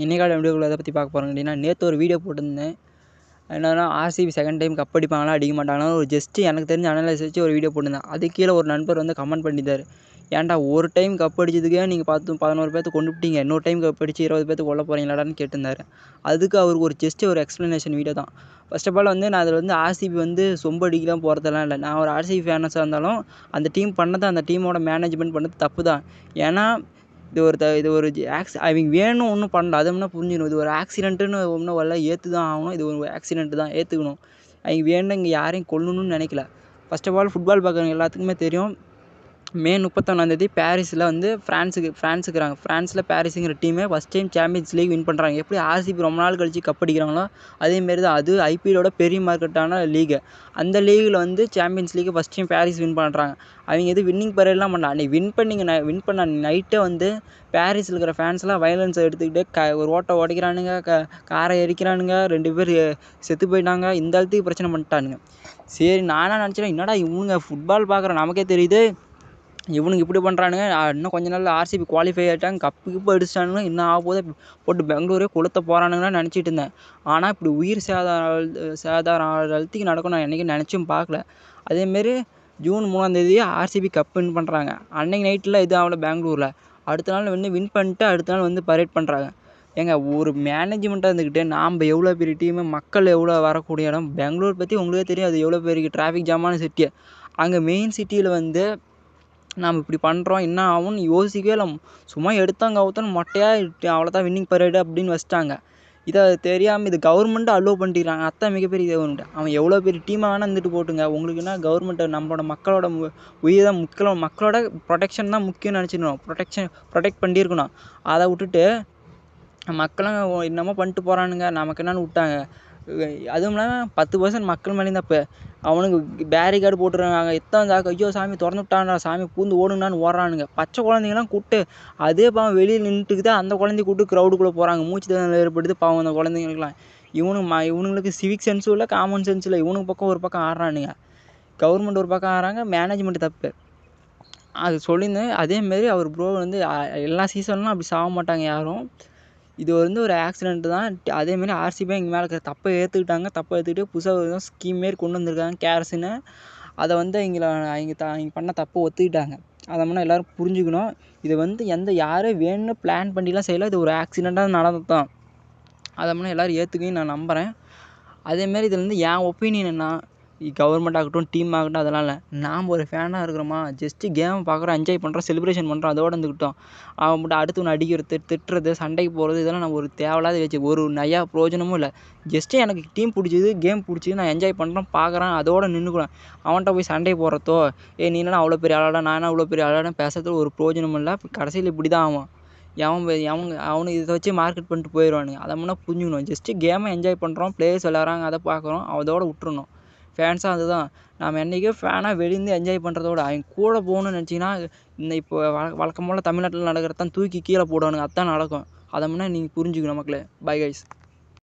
இன்னைக்கான வீடியோக்குள்ள எதை பற்றி பார்க்க போகிறோம் அப்படின்னா, நேற்று ஒரு வீடியோ போட்டிருந்தேன். என்னன்னா ஆர்சிபி செகண்ட் டைம் கப் அடிப்பாங்களா அடிக்க மாட்டாங்களா ஒரு ஜஸ்ட்டு எனக்கு தெரிஞ்ச அனலைஸ் வச்சு ஒரு வீடியோ போட்டிருந்தேன். அதுக்கு கீழே ஒரு நண்பர் வந்து கமெண்ட் பண்ணிட்டார். ஏன்டா ஒரு டைம் கப் அடிச்சதுக்கே நீங்கள் 11 பேர்த்த கொண்டுவிட்டீங்க, இன்னொரு டைம் கப் அடிச்சு 20 பேர்த்த கொல்ல போகிறீங்களாடான்னு கேட்டிருந்தாரு. அதுக்கு அவருக்கு ஒரு ஜஸ்ட்டு ஒரு எக்ஸ்ப்ளனேஷன் வீடியோ தான். ஃபர்ஸ்ட் ஆஃப் ஆல் வந்து நான் அதில் வந்து ஆர்சிபி வந்து சொம்பு அடிக்கலாம் போகிறதெல்லாம் இல்லை. நான் ஒரு ஆர்சிபி ஃபேனஸாக இருந்தாலும் அந்த டீம் பண்ணது, அந்த டீமோட மேனேஜ்மெண்ட் பண்ணது தப்பு தான். ஏன்னா இது ஒரு அவங்க வேணும் ஒன்றும் பண்ணல. அது வேணா புரிஞ்சுக்கணும். இது ஒரு ஆக்சிடென்ட்டுன்னு ஒன்றும் வரல, ஏற்று தான் ஆகணும். இது ஒரு ஆக்சிடென்ட்டு தான், ஏற்றுக்கணும். அவங்க வேணும்னு இங்கே யாரையும் கொல்லணும்னு நினைக்கல. ஃபர்ஸ்ட் ஆஃப் ஆல் ஃபுட்பால் பார்க்குறவங்க எல்லாத்துக்குமே தெரியும். மே 31 பாரிஸில் வந்து ஃப்ரான்ஸுக்குறாங்க. ஃப்ரான்ஸில் பாரிஸுங்கிற டீமே first time champions league win பண்ணுறாங்க. எப்படி ஆர்சிபி ரொம்ப நாள் கழிச்சு கப் அடிக்கிறாங்களோ அதேமாரி தான். அது ஐபிஎல்லோட பெரிய மார்க்கெட்டான லீகு. அந்த லீகில் வந்து சாம்பியன்ஸ் லீக்கை ஃபஸ்ட் டைம் பாரிஸ் வின் பண்ணுறாங்க. அவங்க எதுவும் வின்னிங் பரேட்லாம் பண்ணல. அன்றைக்கி வின் பண்ண நைட்டே வந்து பாரிஸில் இருக்கிற ஃபேன்ஸ்லாம் வயலன்ஸை எடுத்துக்கிட்டு ஒரு ஓட்டை உடைக்கிறானுங்க, காரை எரிக்கிறானுங்க, 2 பேர் செத்து போயிட்டாங்க. இந்த அளத்துக்கு பிரச்சனை பண்ணிட்டானுங்க. சரி நானாக நினச்சேன், என்னடா இவனுங்க ஃபுட்பால் பார்க்குற நமக்கே தெரியுது, இவனுங்க இப்படி பண்ணுறானுங்க, இன்னும் கொஞ்ச நாளில் ஆர்சிபி குவாலிஃபை ஆகிட்டாங்க, கப்பு அடிச்சிட்டானுங்க, இன்னும் ஆக போதே போட்டு பெங்களூரே கொளுத்த போகிறானுங்கன்னு நினச்சிட்டு இருந்தேன். ஆனால் இப்படி உயிர் சேதாரம் அழுத்திக்கு நடக்கும் நான் என்றைக்கும் நினச்சும் பார்க்கல. அதேமாரி ஜூன் 3 ஆர்சிபி கப் வின் பண்ணுறாங்க. அன்னைக்கு நைட்டில் இது ஆகல பெங்களூரில். அடுத்த நாள் வந்து வின் பண்ணிட்டு அடுத்த நாள் வந்து பரேட் பண்ணுறாங்க. ஏங்க ஒரு மேனேஜ்மெண்ட்டாக இருந்துக்கிட்டு நாம் எவ்வளோ பெரிய டீமு, மக்கள் எவ்வளோ வரக்கூடிய இடம், பெங்களூர் பற்றி உங்களுக்கே தெரியும். அது எவ்வளோ பெரிய டிராஃபிக் ஜாமான சிட்டி. அங்கே மெயின் சிட்டியில் வந்து நாம் இப்படி பண்ணுறோம், என்ன ஆகும்னு யோசிக்கவே இல்லை. சும்மா எடுத்தாங்க அவுத்தான்னு மொட்டையாக அவ்வளோதான் வின்னிங் பரேடு அப்படின்னு வச்சிட்டாங்க. இதை தெரியாமல் இது கவர்மெண்ட்டு அலோவ் பண்ணிக்கிறாங்க. அதான் மிகப்பெரிய கவர்மெண்ட். அவன் எவ்வளோ பெரிய டீமாக வேணால் இருந்துட்டு போட்டுங்க. உங்களுக்கு என்ன கவர்மெண்ட்டை நம்மளோட மக்களோட உயிர் தான் மக்களோட ப்ரொடெக்ஷன் தான் முக்கியம்னு நினச்சிக்கணும். ப்ரொடெக்ட் பண்ணியிருக்கணும். அதை விட்டுட்டு மக்களும் என்னமோ பண்ணிட்டு போகிறானுங்க, நமக்கு என்னன்னு விட்டாங்க. அதுவும் இல்லாமல் 10% மக்கள் மேலேயும் தப்பு. அவனுக்கு பேரிகார்டு போட்டுருக்காங்க. ஐயோ சாமி திறந்து விட்டான்டா, சாமி பூந்து ஓடுங்கன்னு ஓடுறானுங்க. பச்சை குழந்தைங்களாம் கூப்பிட்டு அதே பாவம் வெளியில் நின்றுட்டுக்குது. அந்த குழந்தைய கூப்பிட்டு க்ரௌடுக்குள்ளே போகிறாங்க. மூச்சு திணறல் ஏற்படுது பாவம் அந்த குழந்தைங்களுக்குலாம். இவனுங்களுக்கு சிவிக் சென்ஸும் இல்லை, காமன் சென்ஸும் இல்லை. இவனுக்கு பக்கம் ஒரு பக்கம் ஆடுறானுங்க, கவர்மெண்ட் ஒரு பக்கம் ஆடுறாங்க, மேனேஜ்மெண்ட் தப்பு. அது சொல்லியிருந்தேன். அதேமாரி அவர் ப்ரோ வந்து எல்லா சீசன்லாம் அப்படி சாக மாட்டாங்க யாரும். இது வந்து ஒரு ஆக்சிடென்ட்டு தான். அதேமாரி ஆர்சிபி எங்கள் மேலே இருக்கிற தப்பை ஏற்றுக்கிட்டாங்க. தப்பை ஏற்றுக்கிட்டு புதுசாக ஸ்கீம் மாரி கொண்டு வந்திருக்காங்க, கேர்ஸ்ன்னு. அதை வந்து அவங்க பண்ண தப்பை ஒத்துக்கிட்டாங்க. அதை முன்னே எல்லோரும் புரிஞ்சுக்கணும். இது வந்து யாரும் வேணும்னு பிளான் பண்ணிலாம் செய்யலை. இது ஒரு ஆக்சிடெண்ட்டாக நடந்தது தான். அதை முன்னே எல்லோரும் ஏற்றுக்குன்னு நான் நம்புகிறேன். அதேமாரி இதில் வந்து என் ஒப்பீனியன் என்ன, கவர்மெண்ட் ஆகட்டும், டீம் ஆகட்டும், அதெல்லாம் இல்லை. நாம் ஒரு ஃபேனாக இருக்கிறோமா, ஜஸ்ட்டு கேமை பார்க்குறோம், என்ஜாய் பண்ணுறோம், செலிப்ரேஷன் பண்ணுறோம், அதோடு இருந்துக்கிட்டோம். அவன் மட்டும் அடுத்தவனை அடிக்கிறது, திட்டுறது, சண்டைக்கு போகிறது, இதெல்லாம் நம்ம ஒரு தேவையில்லாத வச்சு ஒரு நையா பிரயோஜனமும் இல்லை. ஜஸ்ட்டு எனக்கு டீம் பிடிச்சிது, கேம் பிடிச்சிது, நான் என்ஜாய் பண்ணுறேன், பார்க்குறேன், அதோடு நின்றுக்குவேன். அவன்கிட்ட போய் சண்டை போடுறதோ, நீ என்னடா அவ்வளோ பெரிய ஆளாடா, நான் என்ன அவ்வளோ பெரிய ஆளாடான்னு பேசுறதுல ஒரு பிரயோஜனமும் இல்லை. கடைசியில் இப்படி தான் ஆகும். அவனுக்கு இதை வச்சு மார்க்கெட் பண்ணிட்டு போயிடுவானுங்க. அதை முன்னே புரிஞ்சுக்கணும். ஜஸ்ட்டு கேமை என்ஜாய் பண்ணுறோம், பிளேயர்ஸ் விளாட்றாங்க, அதை பார்க்குறோம், அதோடு விட்டுறணும். ஃபேன்ஸாக அதுதான். நாம் என்றைக்கும் ஃபேனாக வெளியிருந்து என்ஜாய் பண்ணுறதோட அவங்க கூட போகணுன்னு நினச்சிங்கன்னா, இப்போ வழக்கம் போல் தமிழ்நாட்டில் நடக்கிறது தான், தூக்கி கீழே போடுவானுங்க. அதுதான் நடக்கும். அதை முன்னே நீங்கள் புரிஞ்சுக்கணும் மக்களே. Bye guys.